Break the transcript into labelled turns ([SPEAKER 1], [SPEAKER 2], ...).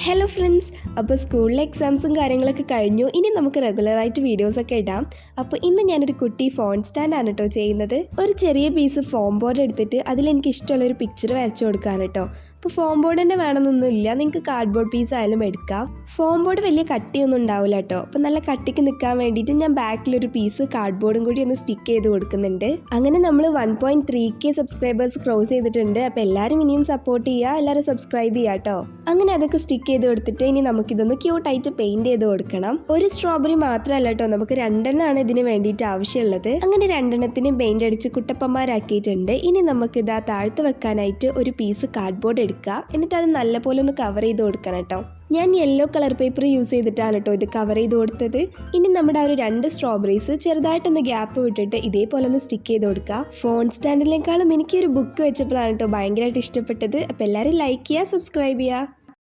[SPEAKER 1] Hello friends, അപ്പോൾ സ്കൂളിലെ എക്സാംസും കാര്യങ്ങളൊക്കെ കഴിഞ്ഞു. ഇനി നമുക്ക് റെഗുലറായിട്ട് വീഡിയോസൊക്കെ ഇടാം. അപ്പോൾ ഇന്ന് ഞാനൊരു കുട്ടി ഫോൺ സ്റ്റാൻഡാണ് കേട്ടോ ചെയ്യുന്നത്. ഒരു ചെറിയ പീസ് ഫോം ബോർഡ് എടുത്തിട്ട് അതിലെനിക്ക് ഇഷ്ടമുള്ളൊരു പിക്ചർ വരച്ചു കൊടുക്കാൻ കേട്ടോ. അപ്പോൾ ഫോം ബോർഡ് തന്നെ വേണമെന്നൊന്നുമില്ല, നിങ്ങൾക്ക് കാർഡ്ബോർഡ് പീസ് ആയാലും എടുക്കാം. ഫോം ബോർഡ് വലിയ കട്ടിയൊന്നും ഉണ്ടാവില്ല കേട്ടോ. അപ്പോൾ നല്ല കട്ടിക്ക് നിൽക്കാൻ വേണ്ടിയിട്ട് ഞാൻ ബാക്കിലൊരു പീസ് കാർഡ്ബോർഡും കൂടി ഒന്ന് സ്റ്റിക്ക് ചെയ്ത് കൊടുക്കുന്നുണ്ട്. അങ്ങനെ നമ്മൾ 1.3K സബ്സ്ക്രൈബേഴ്സ് ക്രോസ് ചെയ്തിട്ടുണ്ട്. അപ്പോൾ എല്ലാവരും ഇനിയും സപ്പോർട്ട് ചെയ്യുക, എല്ലാവരും സബ്സ്ക്രൈബ് ചെയ്യുക കേട്ടോ. അങ്ങനെ അതൊക്കെ സ്റ്റിക്ക് ചെയ്ത് കൊടുത്തിട്ട് ഇനി നമുക്കിതൊന്ന് ക്യൂട്ടായിട്ട് പെയിൻറ് ചെയ്ത് കൊടുക്കണം. ഒരു സ്ട്രോബെറി മാത്രമല്ല കേട്ടോ, നമുക്ക് 2 ഇതിന് വേണ്ടിയിട്ട് ആവശ്യമുള്ളത്. അങ്ങനെ 2 പെയിൻ്റ് അടിച്ച് കുട്ടപ്പന്മാരാക്കിയിട്ടുണ്ട്. ഇനി നമുക്ക് ഇതാ താഴ്ത്ത് വെക്കാനായിട്ട് ഒരു പീസ് കാർഡ്ബോർഡ് എടുക്കുക. എന്നിട്ട് അത് നല്ലപോലെ ഒന്ന് കവർ ചെയ്ത് കൊടുക്കണം കേട്ടോ. ഞാൻ യെല്ലോ കളർ പേപ്പർ യൂസ് ചെയ്തിട്ടാണ് കേട്ടോ ഇത് കവർ ചെയ്ത് കൊടുത്തത്. ഇനി നമ്മുടെ ആ ഒരു 2 സ്ട്രോബെറീസ് ചെറുതായിട്ടൊന്ന് ഗ്യാപ്പ് വിട്ടിട്ട് ഇതേപോലെ ഒന്ന് സ്റ്റിക്ക് ചെയ്ത് കൊടുക്കുക. ഫോൺ സ്റ്റാൻഡിനേക്കാളും എനിക്കൊരു ബുക്ക് വെച്ചപ്പോഴാണ് കേട്ടോ ഭയങ്കരമായിട്ട് ഇഷ്ടപ്പെട്ടത്. അപ്പോൾ എല്ലാവരും ലൈക്ക് ചെയ്യുക, സബ്സ്ക്രൈബ് ചെയ്യുക.